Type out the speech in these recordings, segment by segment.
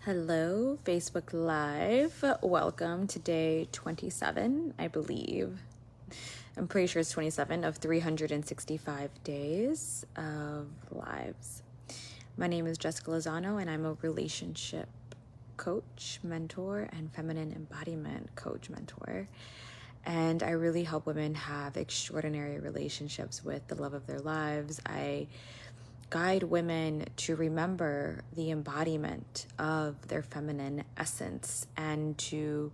Hello, Facebook Live. Welcome to day 27, I believe. I'm pretty sure it's 27 of 365 days of lives. My name is Jessica Lozano, and I'm a relationship coach, mentor, and feminine embodiment coach, mentor. And I really help women have extraordinary relationships with the love of their lives. I guide women to remember the embodiment of their feminine essence and to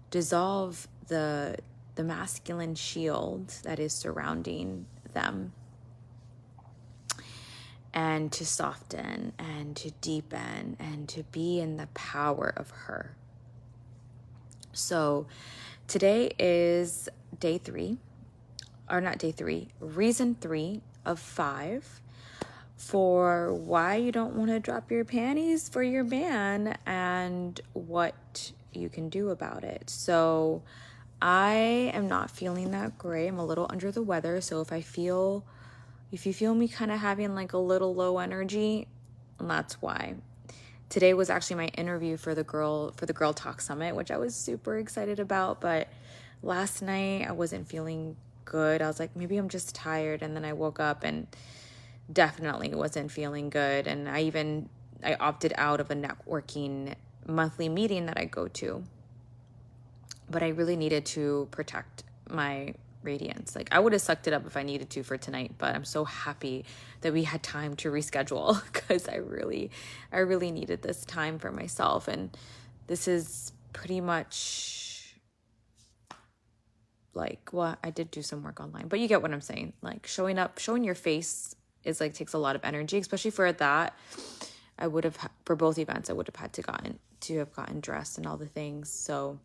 dissolve the masculine shield that is surrounding them, and to soften and to deepen and to be in the power of her. So today is reason 3 of 5 for why you don't want to drop your panties for your man and what you can do about it. So I am not feeling that great. I'm a little under the weather. So if you feel me kind of having like a little low energy, that's why. Today was actually my interview for the Girl Talk Summit, which I was super excited about. But last night I wasn't feeling good. I was like, maybe I'm just tired. And then I woke up and definitely wasn't feeling good. And I opted out of a networking monthly meeting that I go to. But I really needed to protect my radiance. Like, I would have sucked it up if I needed to for tonight, but I'm so happy that we had time to reschedule because I really needed this time for myself. And this is pretty much like, well, I did do some work online, but you get what I'm saying. Like, showing your face is like takes a lot of energy, especially for that. I would have, for both events, I would have had to have gotten dressed and all the things. So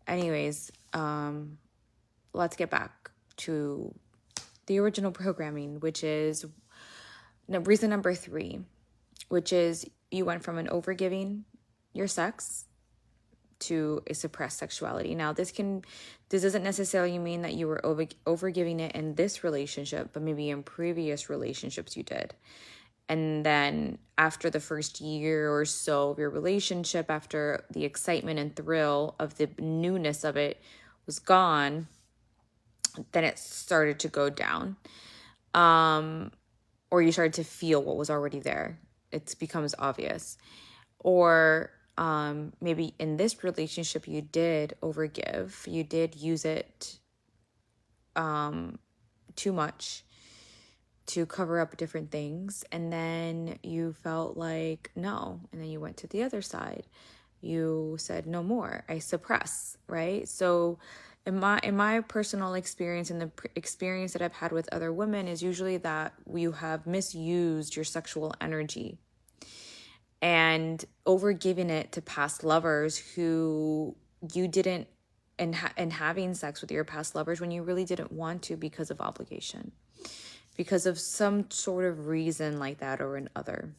anyways, let's get back to the original programming, which is reason number 3, which is you went from an overgiving your sex to a suppressed sexuality. Now, this doesn't necessarily mean that you were overgiving it in this relationship, but maybe in previous relationships you did. And then after the first year or so of your relationship, after the excitement and thrill of the newness of it was gone, then it started to go down. Or you started to feel what was already there. It becomes obvious. Or maybe in this relationship you did overgive. You did use it too much to cover up different things. And then you felt like, no. And then you went to the other side. You said, no more. I suppress, right? So in my personal experience and the experience that I've had with other women is usually that you have misused your sexual energy and overgiving it to past lovers who you didn't, and having sex with your past lovers when you really didn't want to because of obligation, because of some sort of reason like that or another.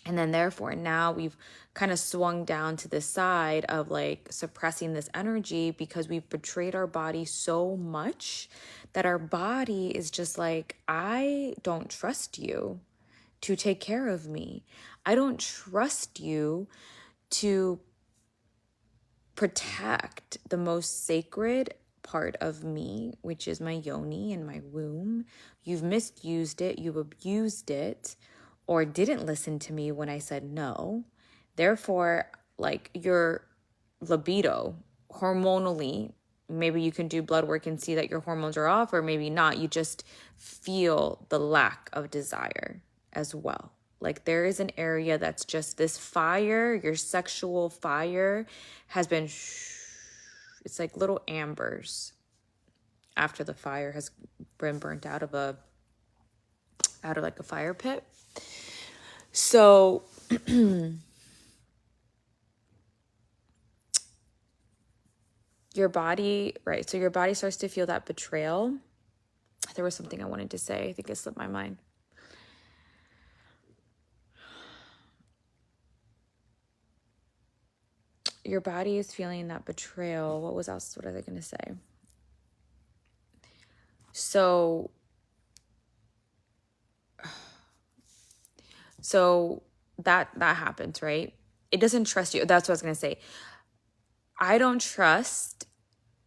And then therefore now we've kind of swung down to this side of like suppressing this energy because we've betrayed our body so much that our body is just like, I don't trust you to take care of me. I don't trust you to protect the most sacred part of me, which is my yoni and my womb. You've misused it. You've abused it, or didn't listen to me when I said no. Therefore, like your libido, hormonally, maybe you can do blood work and see that your hormones are off, or maybe not. You just feel the lack of desire as well. Like there is an area that's just this fire, your sexual fire has been, it's like little ambers after the fire has been burnt out of like a fire pit. So your body, right? So your body starts to feel that betrayal. There was something I wanted to say. I think it slipped my mind. Your body is feeling that betrayal. What was I going to say? So that happens, right? it doesn't trust you. That's what I was going to say. I don't trust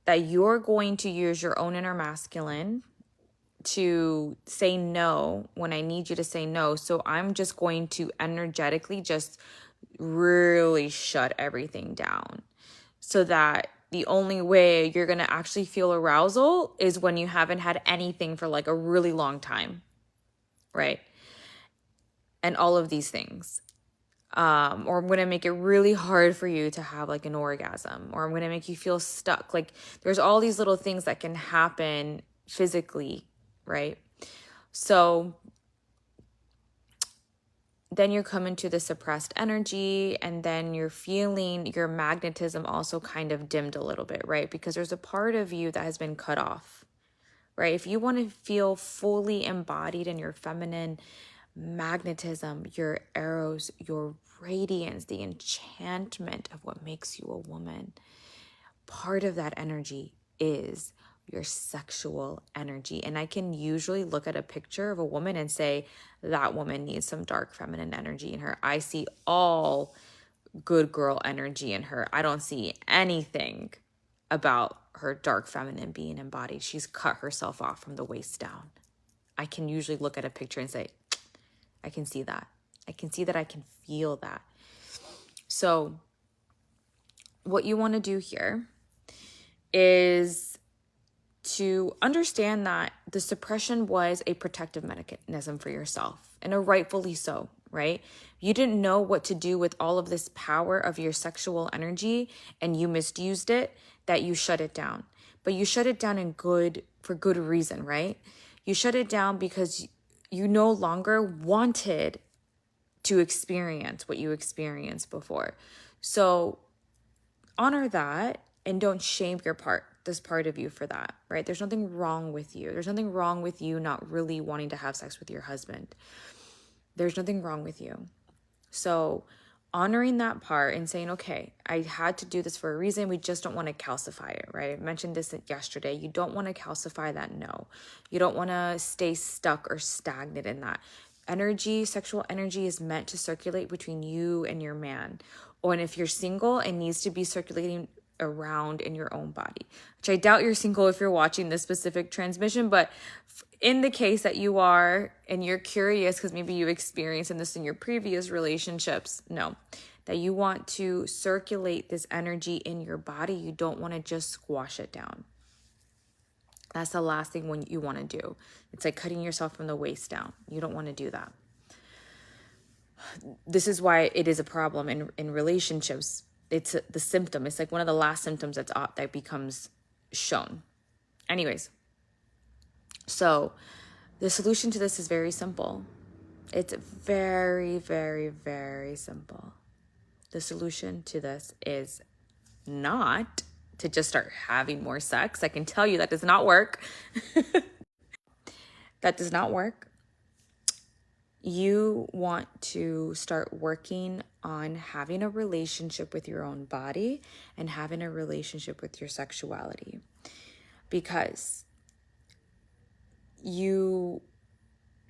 that you're going to use your own inner masculine to say no when I need you to say no. So I'm just going to energetically just really shut everything down, so that the only way you're going to actually feel arousal is when you haven't had anything for like a really long time, right? And all of these things. Or I'm going to make it really hard for you to have like an orgasm, or I'm going to make you feel stuck. Like there's all these little things that can happen physically, right? So then you come into the suppressed energy, and then you're feeling your magnetism also kind of dimmed a little bit, right? Because there's a part of you that has been cut off, right? If you want to feel fully embodied in your feminine magnetism, your arrows, your radiance, the enchantment of what makes you a woman, part of that energy is your sexual energy. And I can usually look at a picture of a woman and say, that woman needs some dark feminine energy in her. I see all good girl energy in her. I don't see anything about her dark feminine being embodied. She's cut herself off from the waist down. I can usually look at a picture and say, I can see that. I can see that. I can feel that. So what you want to do here is to understand that the suppression was a protective mechanism for yourself, and a rightfully so, right? You didn't know what to do with all of this power of your sexual energy, and you misused it, that you shut it down. But you shut it down for good reason, right? You shut it down because you no longer wanted to experience what you experienced before. So honor that, and don't shame this part of you for that, right? There's nothing wrong with you. There's nothing wrong with you not really wanting to have sex with your husband. There's nothing wrong with you. So honoring that part and saying, okay, I had to do this for a reason. We just don't want to calcify it, right? I mentioned this yesterday. You don't want to calcify that no. You don't want to stay stuck or stagnant in that. Sexual energy is meant to circulate between you and your man. And if you're single, it needs to be circulating around in your own body, which I doubt you're single if you're watching this specific transmission. But in the case that you are, and you're curious because maybe you experienced this in your previous relationships, no, that you want to circulate this energy in your body. You don't want to just squash it down. That's the last thing you want to do. It's like cutting yourself from the waist down. You don't want to do that. This is why it is a problem in relationships. It's the symptom. It's like one of the last symptoms that becomes shown. Anyways, so the solution to this is very simple. It's very, very, very simple. The solution to this is not to just start having more sex. I can tell you that does not work. That does not work. You want to start working on having a relationship with your own body and having a relationship with your sexuality, because you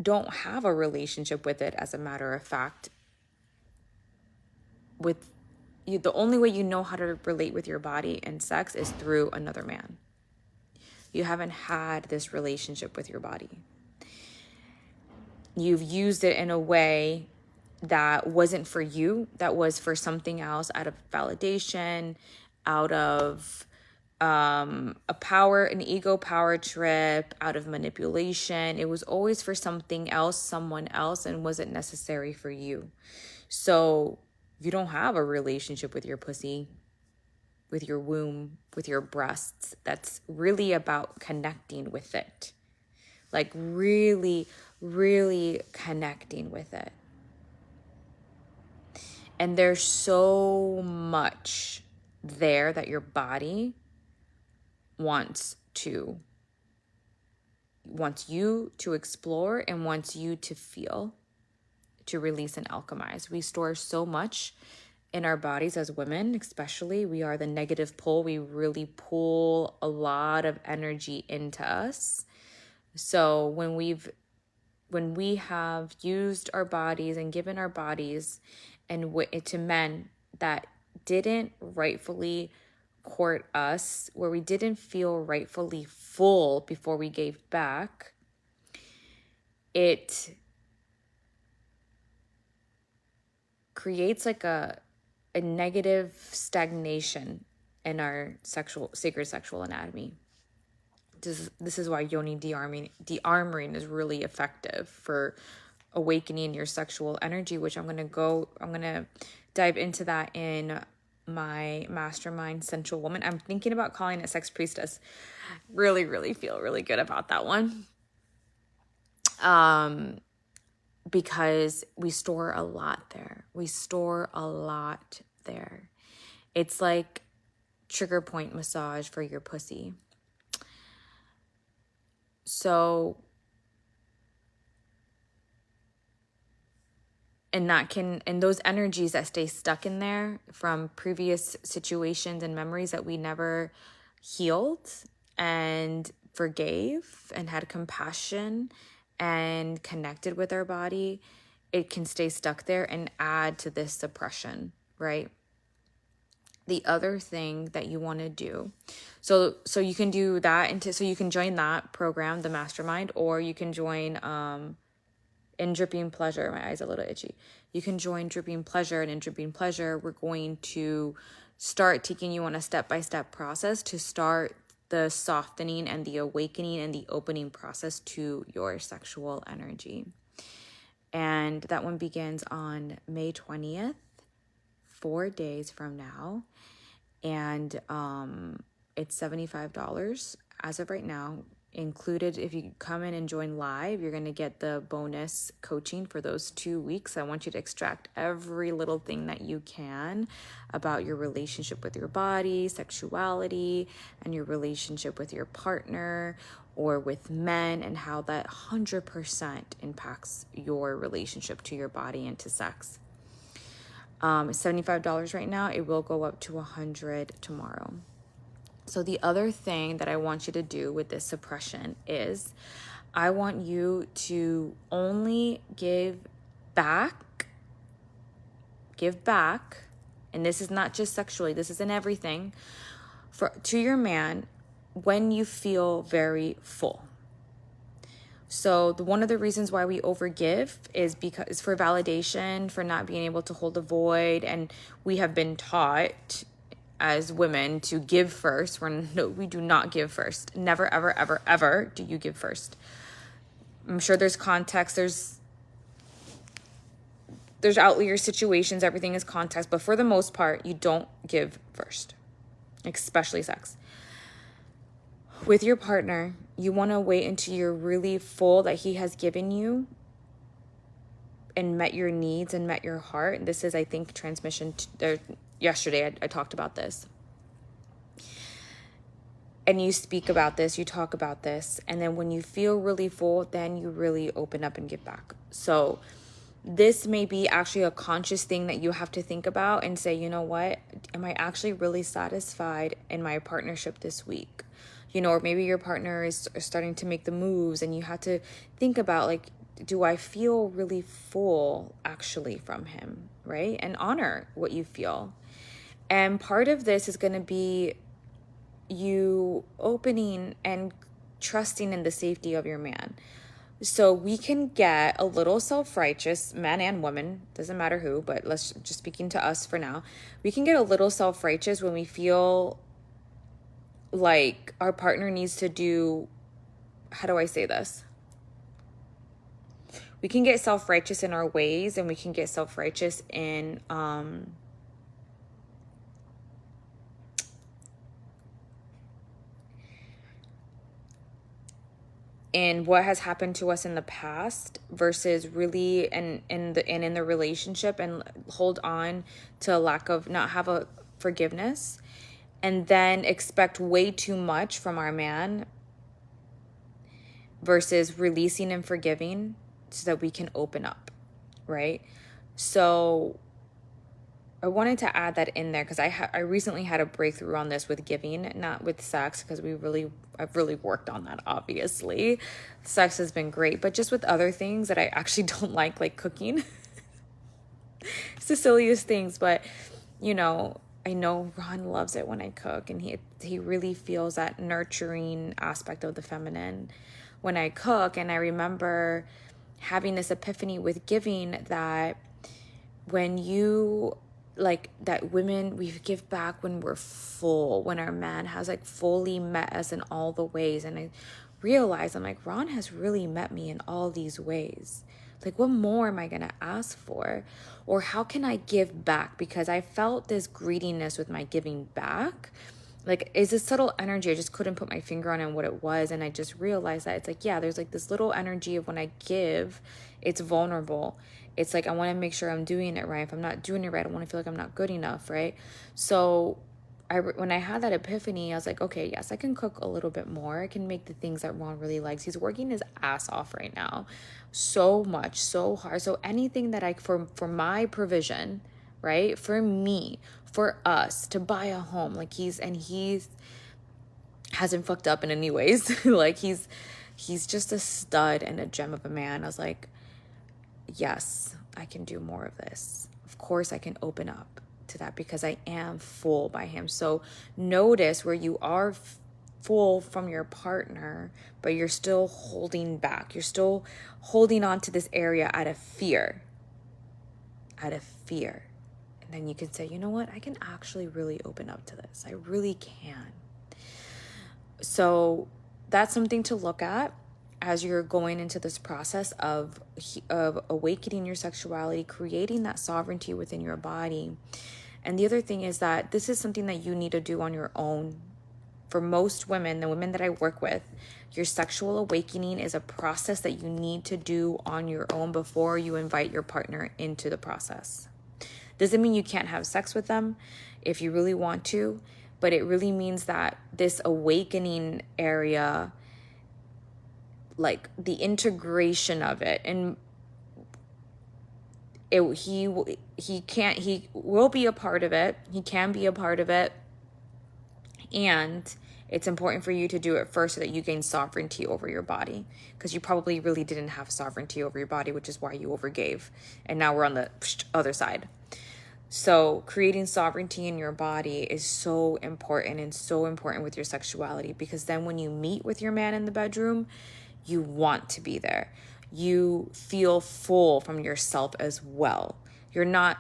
don't have a relationship with it. As a matter of fact, with you, the only way you know how to relate with your body and sex is through another man. You haven't had this relationship with your body. You've used it in a way that wasn't for you, that was for something else, out of validation, out of an ego power trip, out of manipulation. It was always for something else, someone else, and wasn't necessary for you. So you don't have a relationship with your pussy, with your womb, with your breasts. That's really about connecting with it. Like really, really connecting with it. And there's so much there that your body wants you to explore and wants you to feel, to release and alchemize. We store so much in our bodies as women, especially. We are the negative pull. We really pull a lot of energy into us. So when we have used our bodies and given our bodies to men that didn't rightfully court us, where we didn't feel rightfully full before we gave back, it creates like a negative stagnation in our sacred sexual anatomy. This is why yoni de-armoring is really effective for awakening your sexual energy, which I'm going to dive into that in my mastermind, Sensual Woman. I'm thinking about calling it Sex Priestess. Really, really feel really good about that one. Because we store a lot there. It's like trigger point massage for your pussy. So, and those energies that stay stuck in there from previous situations and memories that we never healed and forgave and had compassion and connected with our body, it can stay stuck there and add to this suppression, right? The other thing that you want to do, so you can do that, so you can join that program, the mastermind, or you can join in Dripping Pleasure. My eye's a little itchy. You can join Dripping Pleasure, and in Dripping Pleasure, we're going to start taking you on a step-by-step process to start the softening and the awakening and the opening process to your sexual energy. And that one begins on May 20th, 4 days from now. And it's $75 as of right now. Included, if you come in and join live, you're going to get the bonus coaching for those 2 weeks. I want you to extract every little thing that you can about your relationship with your body, sexuality, and your relationship with your partner or with men, and how that 100% impacts your relationship to your body and to sex. It's $75 right now. It will go up to $100 tomorrow. So the other thing that I want you to do with this suppression is I want you to only give back, and this is not just sexually, this is in everything, to your man when you feel very full. So one of the reasons why we overgive is because for validation, for not being able to hold a void, and we have been taught as women to give first. No, we do not give first. Never, ever, ever, ever do you give first. I'm sure there's context. There's outlier situations. Everything is context. But for the most part, you don't give first, especially sex. With your partner, you want to wait until you're really full, that he has given you and met your needs and met your heart. And this is, I think, yesterday I talked about this. And you speak about this, you talk about this. And then when you feel really full, then you really open up and give back. So this may be actually a conscious thing that you have to think about and say, you know what? Am I actually really satisfied in my partnership this week? Or maybe your partner is starting to make the moves, and you have to think about, like, do I feel really full actually from him, right? And honor what you feel. And part of this is going to be you opening and trusting in the safety of your man. So we can get a little self-righteous, men and women, doesn't matter who, but let's just speaking to us for now. We can get a little self-righteous when we feel like our partner needs to do, how do I say this? We can get self-righteous in our ways, and we can get self-righteous in what has happened to us in the past versus really in the relationship, and hold on to a lack of, not have a forgiveness, and then expect way too much from our man versus releasing and forgiving so that we can open up, right? So I wanted to add that in there because I recently had a breakthrough on this with giving, not with sex, because I've really worked on that, obviously. Sex has been great, but just with other things that I actually don't like cooking. It's the silliest things, but I know Ron loves it when I cook, and he really feels that nurturing aspect of the feminine when I cook. And I remember having this epiphany with giving, that when you that women, we give back when we're full, when our man has fully met us in all the ways. And I realized, I'm like, Ron has really met me in all these ways. What more am I going to ask for? Or how can I give back? Because I felt this greediness with my giving back. It's a subtle energy. I just couldn't put my finger on what it was. And I just realized that it's there's this little energy of when I give, it's vulnerable. It's I want to make sure I'm doing it right. If I'm not doing it right, I want to feel I'm not good enough, right? So when I had that epiphany, I was like, okay, yes, I can cook a little bit more. I can make the things that Ron really likes. He's working his ass off right now. So much, so hard. So anything that for my provision, right? For me, for us to buy a home, he's hasn't fucked up in any ways. He's just a stud and a gem of a man. I was like, yes, I can do more of this. Of course I can open up to that because I am full by him. So notice where you are full from your partner, but you're still holding back. You're still holding on to this area out of fear. And then you can say, you know what? I can actually really open up to this. I really can. So that's something to look at as you're going into this process of awakening your sexuality, creating that sovereignty within your body. And the other thing is that this is something that you need to do on your own. For most women, the women that I work with, your sexual awakening is a process that you need to do on your own before you invite your partner into the process. Doesn't mean you can't have sex with them if you really want to, but it really means that this awakening area, the integration of it, and he will be a part of it. He can be a part of it. And it's important for you to do it first so that you gain sovereignty over your body, because you probably really didn't have sovereignty over your body, which is why you overgave. And now we're on the other side. So creating sovereignty in your body is so important, and so important with your sexuality, because then when you meet with your man in the bedroom, you want to be there. You feel full from yourself as well. You're not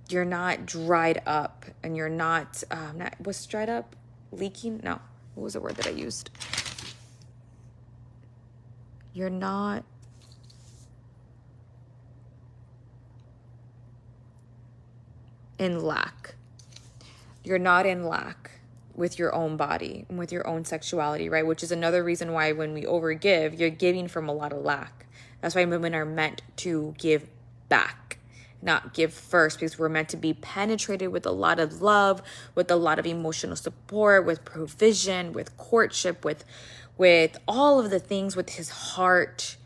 dried up, and you're not what's dried up? Leaking? No. What was the word that I used? You're not in lack. You're not in lack with your own body and with your own sexuality, right? Which is another reason why when we overgive, you're giving from a lot of lack. That's why women are meant to give back, not give first, because we're meant to be penetrated with a lot of love, with a lot of emotional support, with provision, with courtship, with all of the things, with his heart,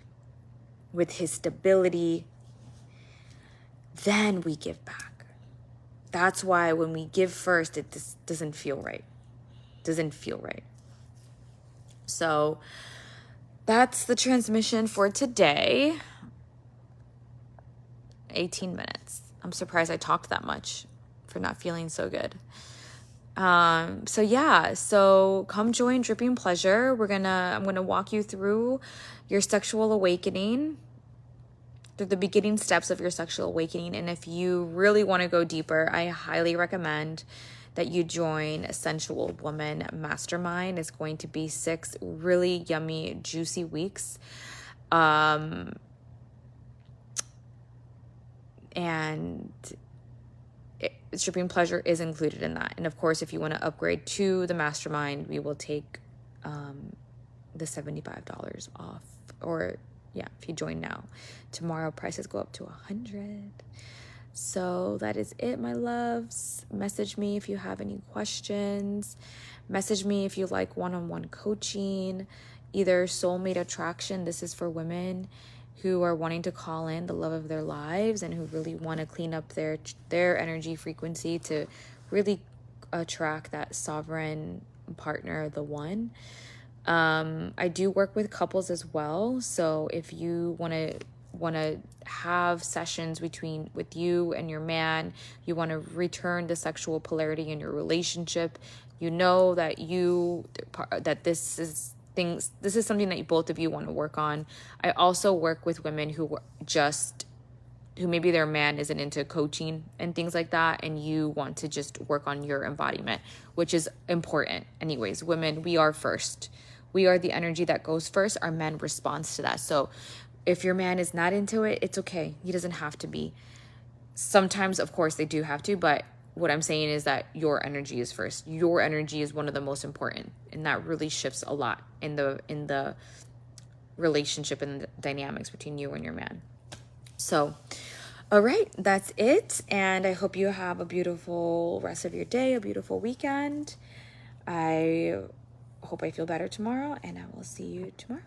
with his stability. Then we give back. That's why when we give first, it just doesn't feel right. So that's the transmission for today. 18 minutes. I'm surprised I talked that much for not feeling so good. So come join Dripping Pleasure. I'm gonna walk you through your sexual awakening, through the beginning steps of your sexual awakening. And if you really want to go deeper, I highly recommend that you join Sensual Woman Mastermind. It's going to be 6 really yummy, juicy weeks. And Dripping Pleasure is included in that. And of course, if you want to upgrade to the mastermind, we will take the $75 off. Or yeah, if you join now. Tomorrow prices go up to $100. So that is it, my loves. Message me if you have any questions. Message me if you like one-on-one coaching, either soulmate attraction. This is for women who are wanting to call in the love of their lives and who really want to clean up their energy frequency to really attract that sovereign partner, the one. I do work with couples as well. So if you want want to have sessions with you and your man. You want to return the sexual polarity in your relationship. You know that this is something that both of you want to work on. I also work with women who maybe their man isn't into coaching and things like that, and you want to just work on your embodiment, which is important. Anyways, women, we are first. We are the energy that goes first. Our man responds to that. So if your man is not into it, it's okay. He doesn't have to be. Sometimes, of course, they do have to, but what I'm saying is that your energy is first. Your energy is one of the most important, and that really shifts a lot in the relationship and the dynamics between you and your man. So, all right, that's it. And I hope you have a beautiful rest of your day, a beautiful weekend. I hope I feel better tomorrow, and I will see you tomorrow.